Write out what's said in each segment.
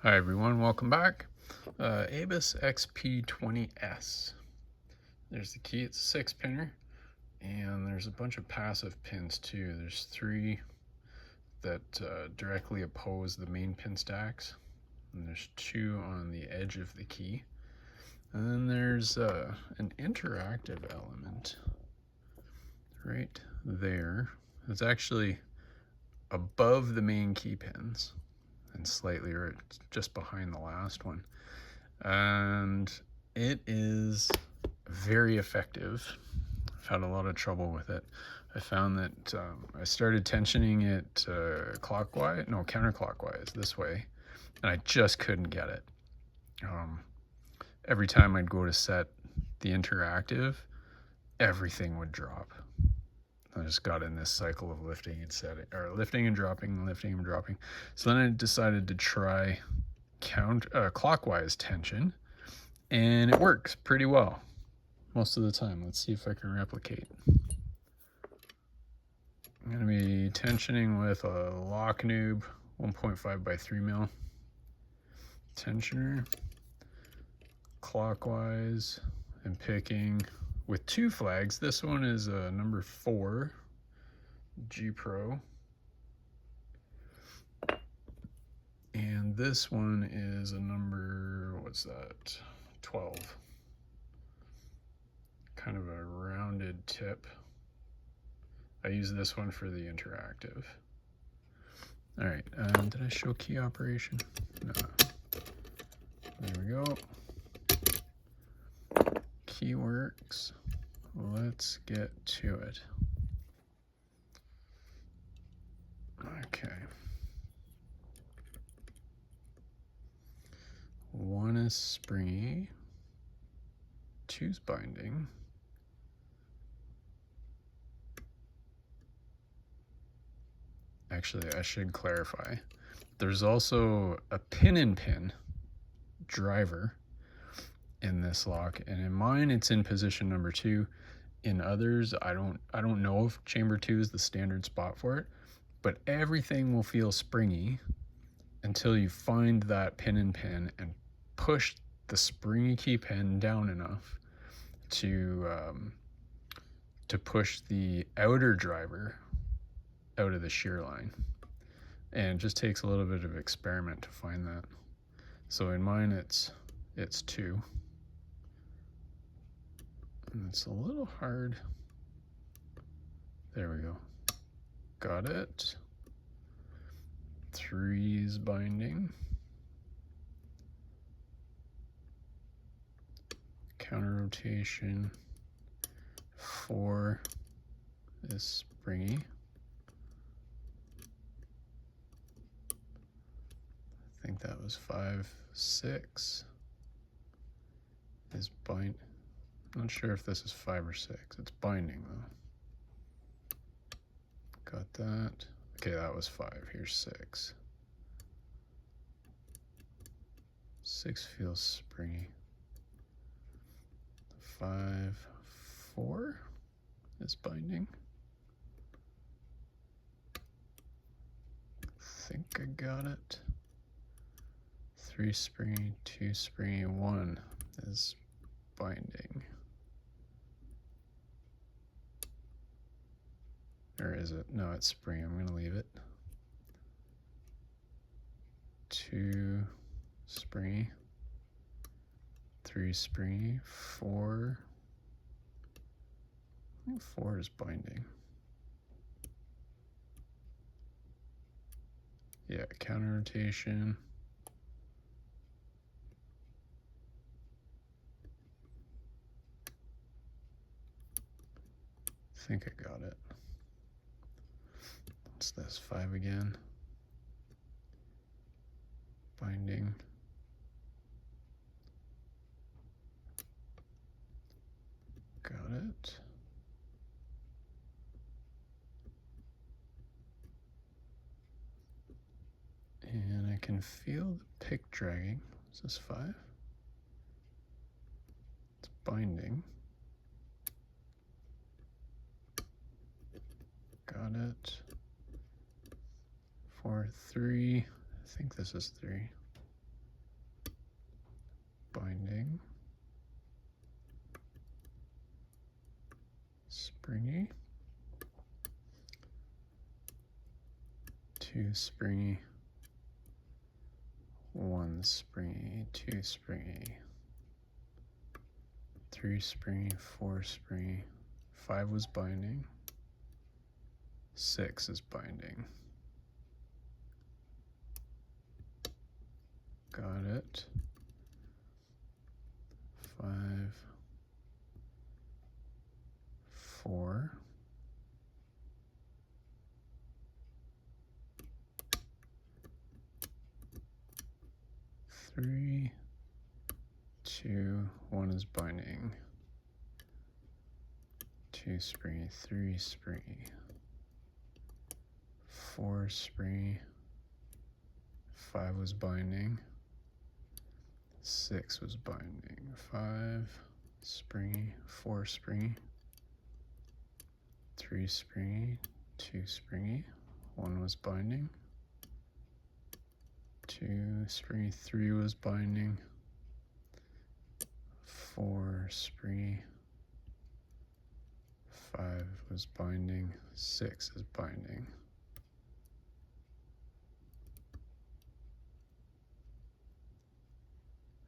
Hi everyone, welcome back. Abus XP20s. There's the key, it's a 6-pinner, and there's a bunch of passive pins too. There's 3 that directly oppose the main pin stacks, and there's 2 on the edge of the key. And then there's an interactive element right there. It's actually above the main key pins and slightly right just behind the last one, and it is very effective. I've had a lot of trouble with it. I found that I started tensioning it counterclockwise this way, and I just couldn't get it. Every time I'd go to set the interactive, everything would drop. I just got in this cycle of lifting and setting, or lifting and dropping, lifting and dropping. So then I decided to try clockwise tension, and it works pretty well most of the time. Let's see if I can replicate. I'm going to be tensioning with a lock noob 1.5 by 3 mil tensioner, clockwise, and picking with 2 flags. This one is a number 4 G Pro, and this one is a number, what's that, 12. Kind of a rounded tip. I use this one for the interactive. All right, did I show key operation? No. There we go. Key works. Let's get to it. Okay. 1 is springy, 2's binding. Actually, I should clarify. There's also a pin-in-pin driver in this lock, and in mine it's in position number 2. In others, I don't know if chamber 2 is the standard spot for it, but everything will feel springy until you find that pin-in-pin and push the springy key pin down enough to push the outer driver out of the shear line. And it just takes a little bit of experiment to find that. So in mine it's 2. And it's a little hard. There we go. Got it. 3's binding. Counter rotation. 4 is springy. I think that was 5. 6 is bind. Not sure if this is 5 or 6. It's binding though. Got that. Okay, that was 5. Here's 6. 6 feels springy. 5, 4 is binding. I think I got it. 3 springy, 2 springy, 1 is binding. Or is it? No, it's springy. I'm going to leave it. 2 springy, 3 springy, 4. I think 4 is binding. Yeah, counter rotation. I think I got it. What's this? 5 again. Binding. Got it. And I can feel the pick dragging. Is this 5? It's binding. Got it. 4, 3. I think this is 3. binding, springy, 2 springy, 1 springy, 2 springy, 3 springy, 4 springy, 5 was binding, 6 is binding. Got it. 5, 4, 3, 2, 1 is binding, 2 springy, 3 springy, 4 springy, 5 was binding, 6 was binding, 5 springy, 4 springy, 3 springy, 2 springy, 1 was binding, 2 springy, 3 was binding, 4 springy, 5 was binding, 6 is binding.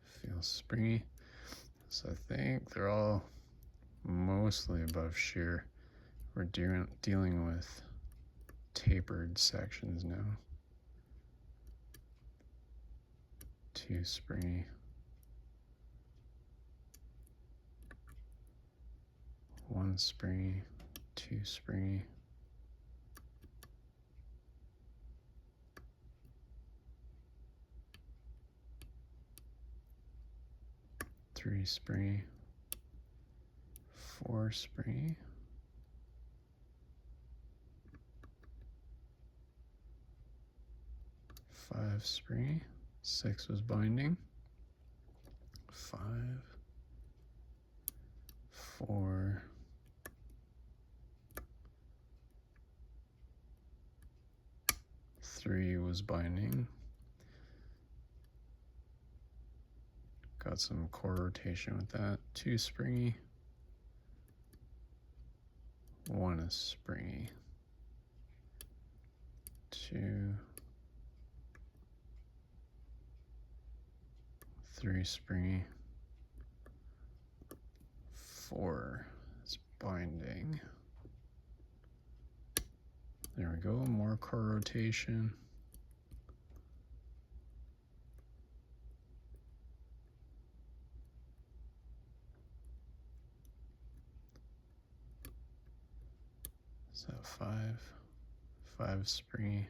Feels springy. So I think they're all mostly above shear. We're dealing with tapered sections now. 2 springy, 1 springy, 2 springy, 3 springy, 4 springy, 5 springy, 6 was binding, 5, 4, 3 was binding. Got some core rotation with that. 2 springy, 1 is springy, 2, 3 springy, 4 is binding. There we go, more core rotation. Is that 5? 5 springy.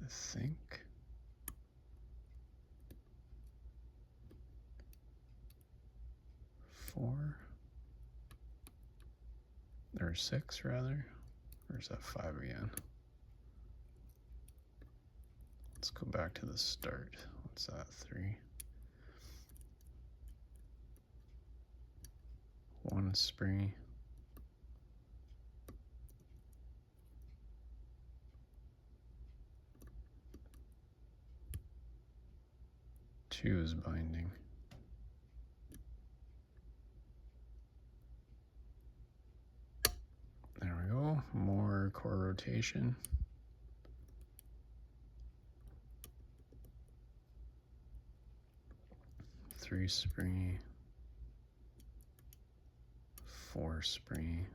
I think. Four. Or 6 rather. Or is that 5 again? Let's go back to the start. What's that? 3. 1 springy. 2 is binding. There we go. More core rotation. Three springy. 4 springy.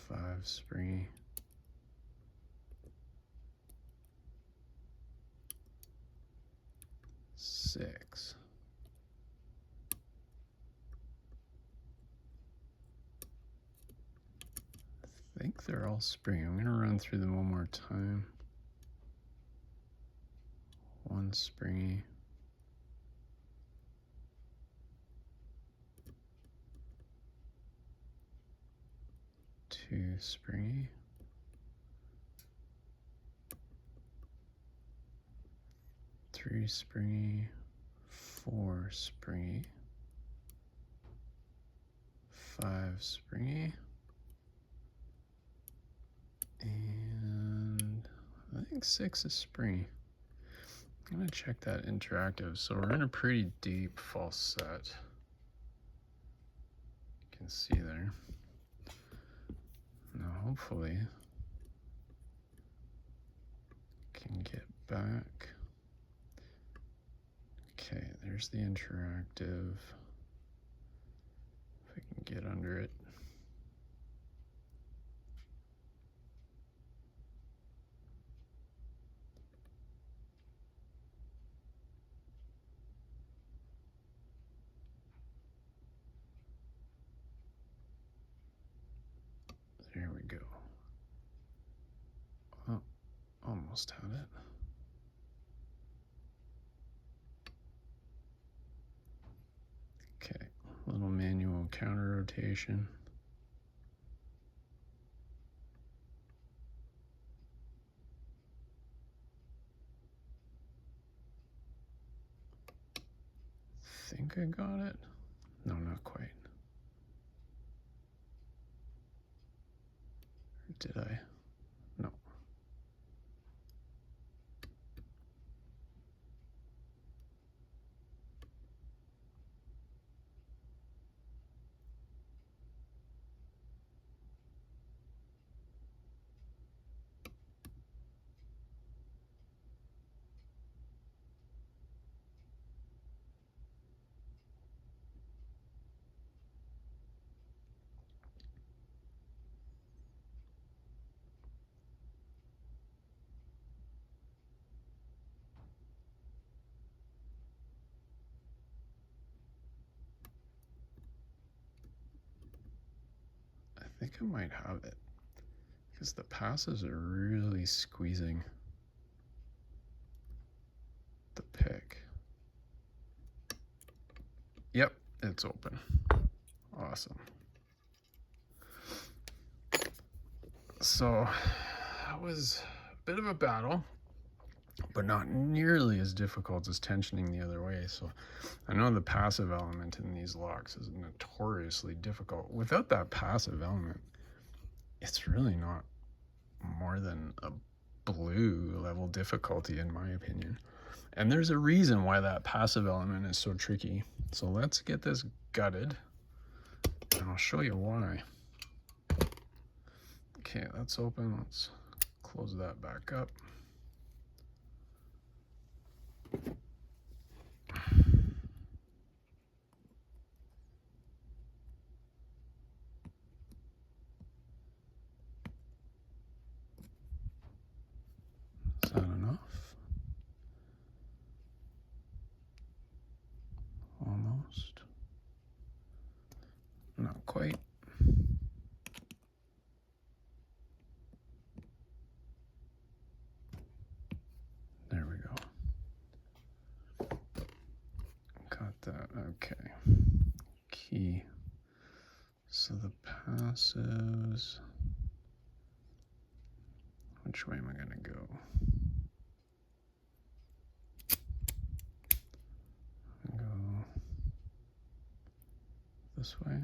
5 springy. 6. I think they're all springy. I'm going to run through them one more time. 1 springy. 2 springy. 3 springy, 4 springy, 5 springy, and I think 6 is springy. I'm gonna check that interactive. So we're in a pretty deep false set. You can see there. Now hopefully can get back. Okay, there's the interactive. If I can get under it. There we go. Oh, almost had it. Okay, little manual counter rotation. Think I got it? No, not quite. Or did I? No. I think I might have it because the passes are really squeezing the pick. Yep, it's open. Awesome. So that was a bit of a battle, but not nearly as difficult as tensioning the other way. So I know the passive element in these locks is notoriously difficult. Without that passive element, it's really not more than a blue level difficulty in my opinion. And there's a reason why that passive element is so tricky. So let's get this gutted and I'll show you why. Okay, that's open. Let's close that back up. Is that enough? Almost. Not quite. There we go. Got that. Okay. Key. So the passives. Which way am I gonna go? Go this way.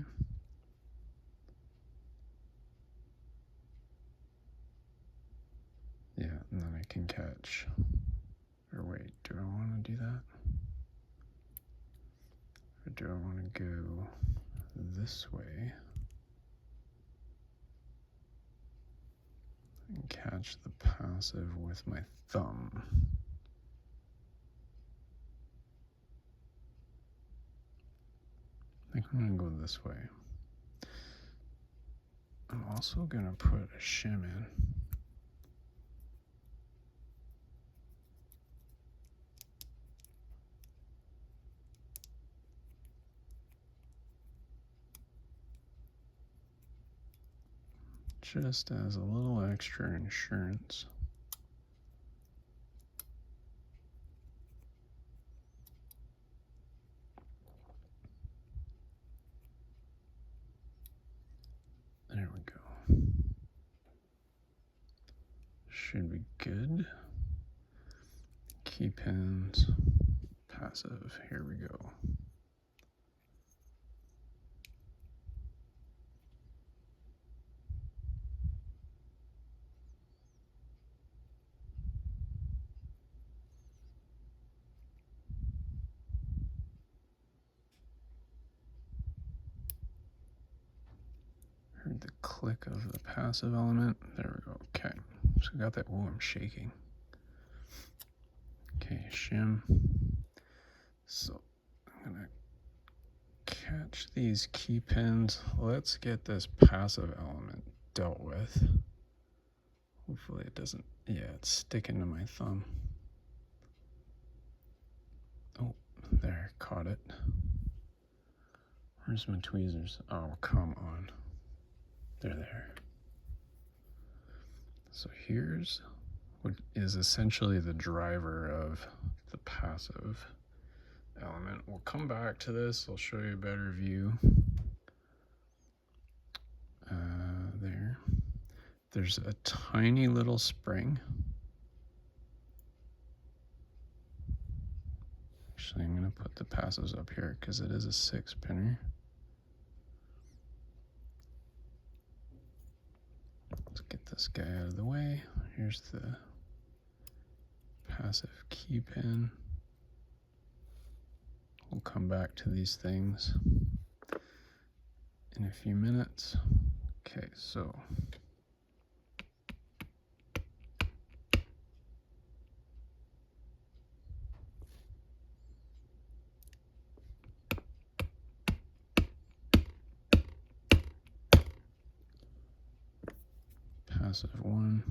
Yeah, and then I can catch. Or wait, do I want to do that? Or do I want to go this way and catch the passive with my thumb? I think I'm going to go this way. I'm also going to put a shim in. Just as a little extra insurance. There we go. Should be good. key pins, passive, here we go. Heard the click of the passive element. There we go. Okay. So we got that. Oh, I'm shaking. Okay, shim. So I'm gonna catch these key pins. Let's get this passive element dealt with. Hopefully it doesn't, yeah, it's sticking to my thumb. Oh, there, caught it. Where's my tweezers? Oh, come on. They're there. So here's what is essentially the driver of the passive element. We'll come back to this. I'll show you a better view. There. There's a tiny little spring. Actually, I'm going to put the passives up here because it is a 6-pinner. Let's get this guy out of the way. Here's the passive key pin. We'll come back to these things in a few minutes. Okay, so passive 1.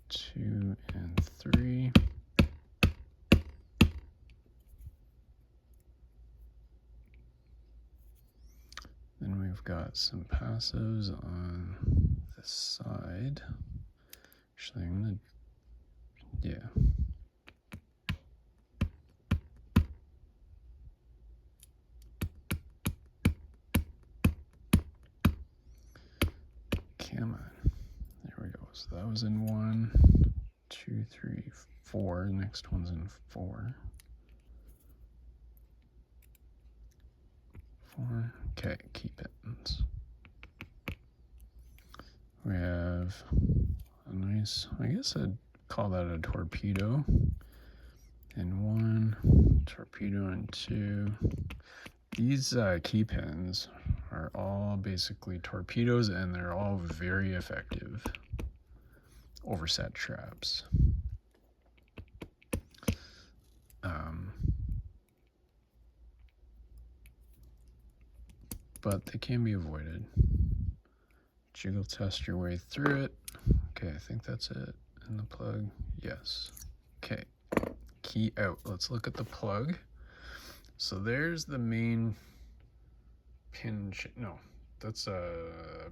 Two and 3. Then we've got some passives on the side. Actually, I'm gonna, yeah. Come on. There we go. So that was in 1, 2, 3, 4. The next one's in 4. 4. Okay, key pins. We have a nice, I guess I'd call that a torpedo in 1, torpedo in 2. These key pins are all basically torpedoes, and they're all very effective overset traps. But they can be avoided. Jiggle test your way through it. Okay, I think that's it. And the plug, yes. Okay, key out. Let's look at the plug. So there's the main pin, no, that's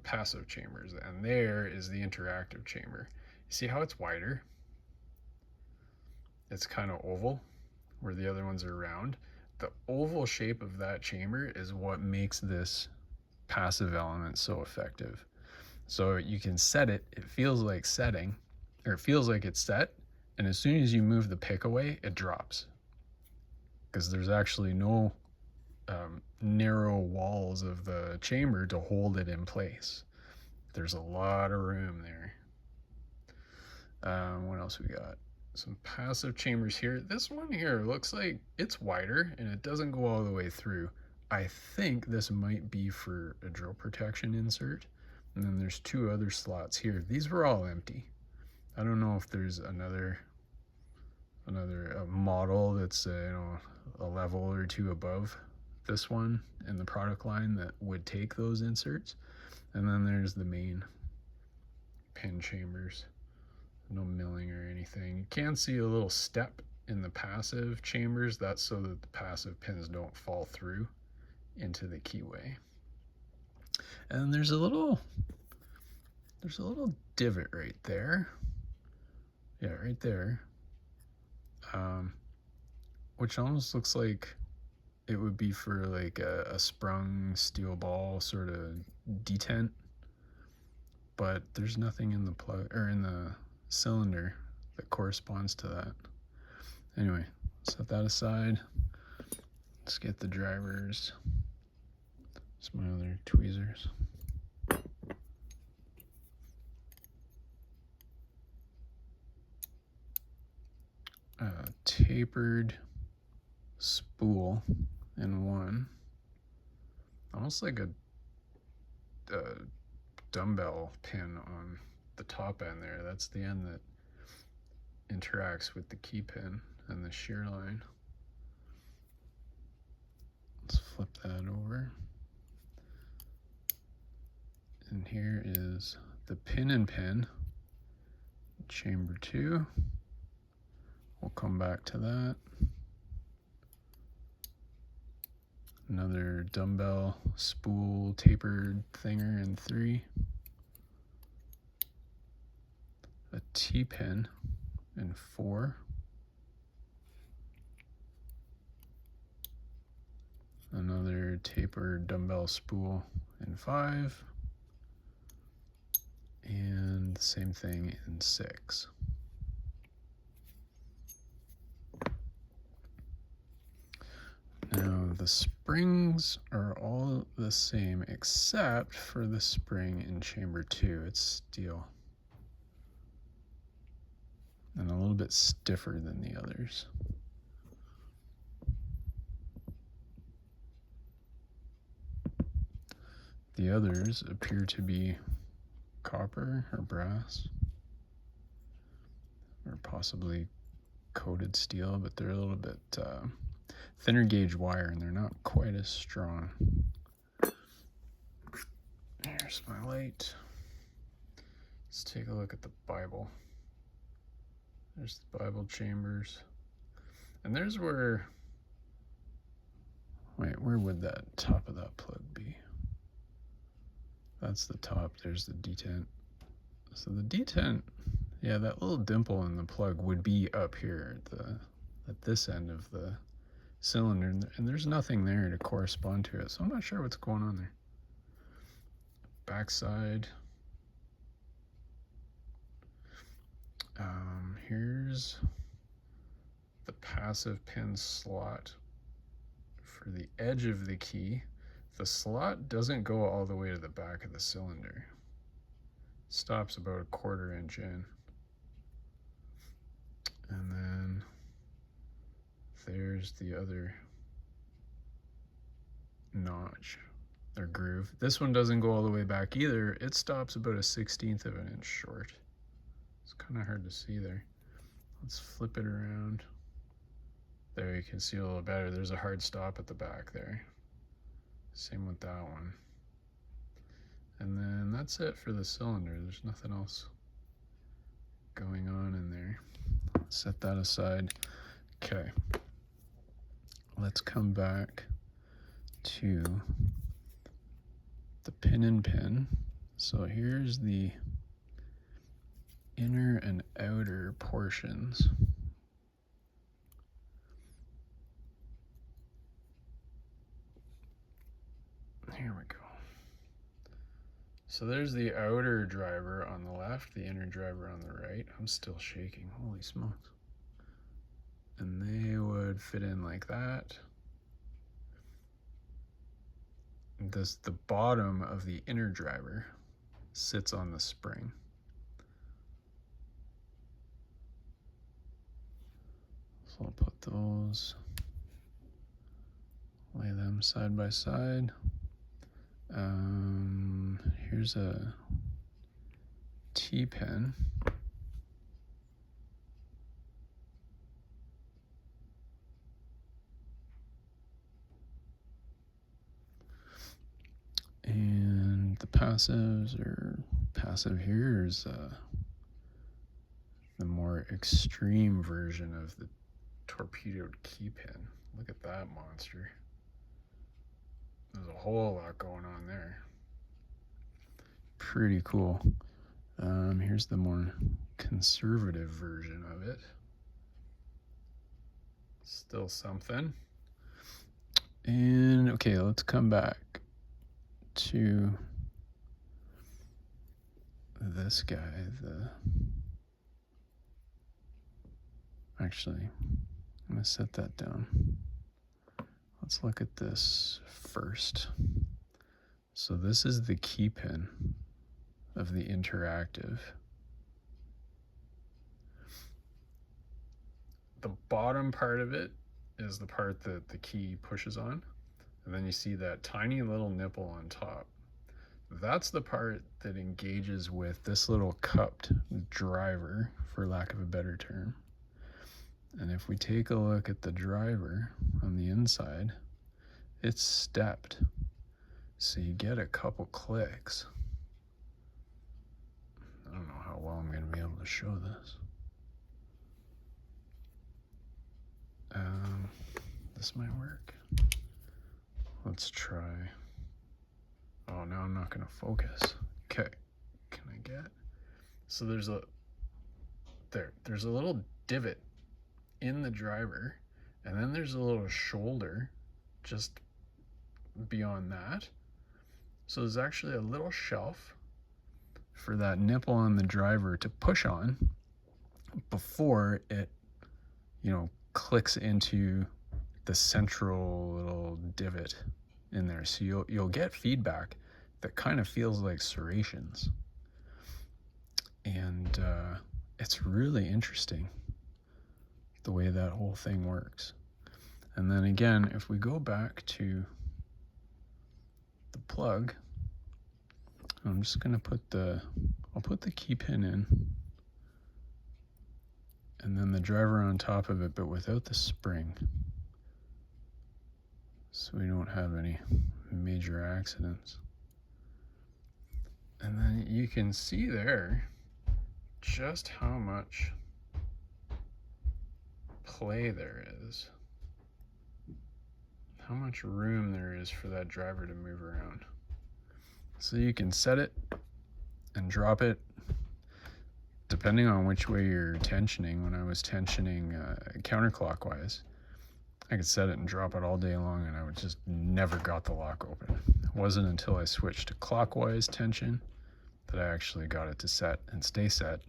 passive chambers, and there is the interactive chamber. You see how it's wider? It's kind of oval, where the other ones are round. The oval shape of that chamber is what makes this passive element so effective. So you can set it, it feels like setting, or it feels like it's set, and as soon as you move the pick away, it drops. Because there's actually no narrow walls of the chamber to hold it in place. There's a lot of room there. What else we got? Some passive chambers here. This one here looks like it's wider and it doesn't go all the way through. I think this might be for a drill protection insert. And then there's 2 other slots here. These were all empty. I don't know if there's another model that's you know, a level or 2 above this one in the product line that would take those inserts. And then there's the main pin chambers. No milling or anything. You can see a little step in the passive chambers. That's so that the passive pins don't fall through into the keyway. And there's a little divot right there. Yeah, right there. Which almost looks like it would be for like a sprung steel ball sort of detent, but there's nothing in the plug or in the cylinder that corresponds to that. Anyway, set that aside. Let's get the drivers. It's my other tweezers. Tapered spool in one, almost like a dumbbell pin on the top end there. That's the end that interacts with the key pin and the shear line. Let's flip that over. And here is the pin and pin, chamber 2. We'll come back to that. Another dumbbell spool tapered thinger in 3. A T-pin in 4. Another tapered dumbbell spool in 5. And the same thing in 6. Now the springs are all the same except for the spring in chamber 2. It's steel and a little bit stiffer than the others. The others appear to be copper or brass or possibly coated steel, but they're a little bit thinner gauge wire and they're not quite as strong. Here's my light. Let's take a look at the Bible. There's the Bible chambers. And there's where, wait, where would that top of that plug be? That's the top, there's the detent. So the detent, yeah, that little dimple in the plug would be up here at this end of the cylinder, and there's nothing there to correspond to it, so I'm not sure what's going on there. Backside. Here's the passive pin slot for the edge of the key. The slot doesn't go all the way to the back of the cylinder. It stops about 1/4 inch in. And then there's the other notch or groove. This one doesn't go all the way back either. It stops about 1/16 of an inch short. It's kind of hard to see there. Let's flip it around. There you can see a little better. There's a hard stop at the back there. Same with that one. And then that's it for the cylinder. There's nothing else going on in there. Set that aside. Okay. Let's come back to the pin and pin. So here's the inner and outer portions. Here we go. So there's the outer driver on the left, the inner driver on the right. I'm still shaking, holy smokes. And they would fit in like that. The bottom of the inner driver sits on the spring. So I'll put those, lay them side by side. Here's a T-pin. And the passives, or passive here is the more extreme version of the torpedoed key pin. Look at that monster. There's a whole lot going on there. Pretty cool. Here's the more conservative version of it. Still something. And okay, let's come back to this guy. Actually, I'm gonna set that down. Let's look at this first. So this is the key pin of the interactive. The bottom part of it is the part that the key pushes on, and then you see that tiny little nipple on top. That's the part that engages with this little cupped driver, for lack of a better term. And if we take a look at the driver on the inside, it's stepped. So you get a couple clicks. I don't know how well I'm going to be able to show this. This might work. Let's try. Oh, now I'm not going to focus. Okay, can I get? So there's a little divot in the driver, and then there's a little shoulder just beyond that. So there's actually a little shelf for that nipple on the driver to push on before it, clicks into the central little divot in there. So you'll get feedback that kind of feels like serrations. And it's really interesting the way that whole thing works. And then again, if we go back to the plug, I'm just gonna I'll put the key pin in, and then the driver on top of it, but without the spring, so we don't have any major accidents. And then you can see there just how much play there is, how much room there is for that driver to move around. So you can set it and drop it depending on which way you're tensioning. When I was tensioning counterclockwise, I could set it and drop it all day long, and I would just never got the lock open. It wasn't until I switched to clockwise tension that I actually got it to set and stay set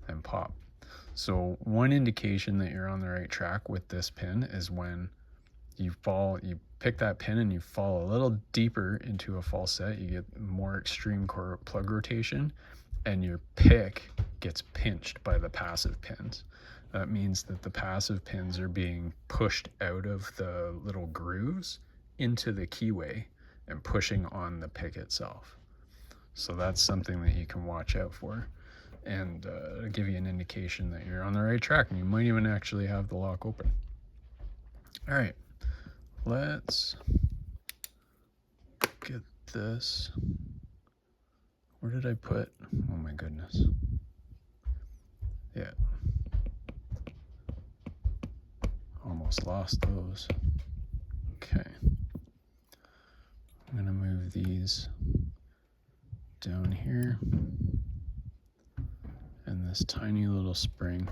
and pop. So one indication that you're on the right track with this pin is when you pick that pin and you fall a little deeper into a false set, you get more extreme plug rotation, and your pick gets pinched by the passive pins. That means that the passive pins are being pushed out of the little grooves into the keyway and pushing on the pick itself. So that's something that you can watch out for, and give you an indication that you're on the right track, and you might even actually have the lock open. All right, let's get this. Where did I put? Oh my goodness. Yeah. Almost lost those. Okay. I'm gonna move these down here. And this tiny little spring,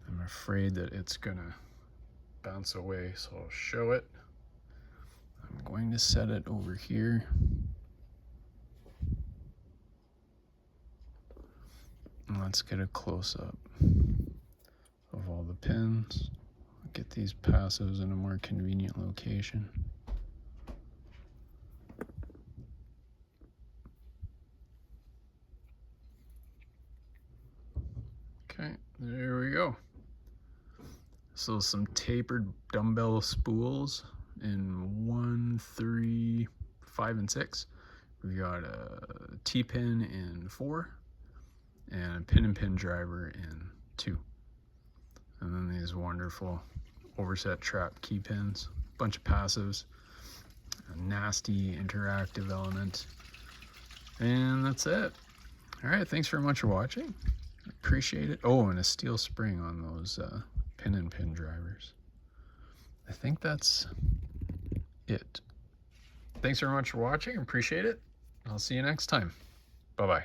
I'm afraid that it's gonna bounce away, so I'll show it. I'm going to set it over here. And let's get a close-up of all the pins. Get these passives in a more convenient location. Okay, there we go. So some tapered dumbbell spools in 1, 3, 5, and 6. We got a T-pin in 4 and a pin and pin driver in 2. And then these wonderful overset trap key pins, bunch of passives, a nasty interactive element, and that's it. All right, thanks very much for watching. Appreciate it. Oh, and a steel spring on those pin and pin drivers. I think that's it. Thanks very much for watching. Appreciate it. I'll see you next time. Bye-bye.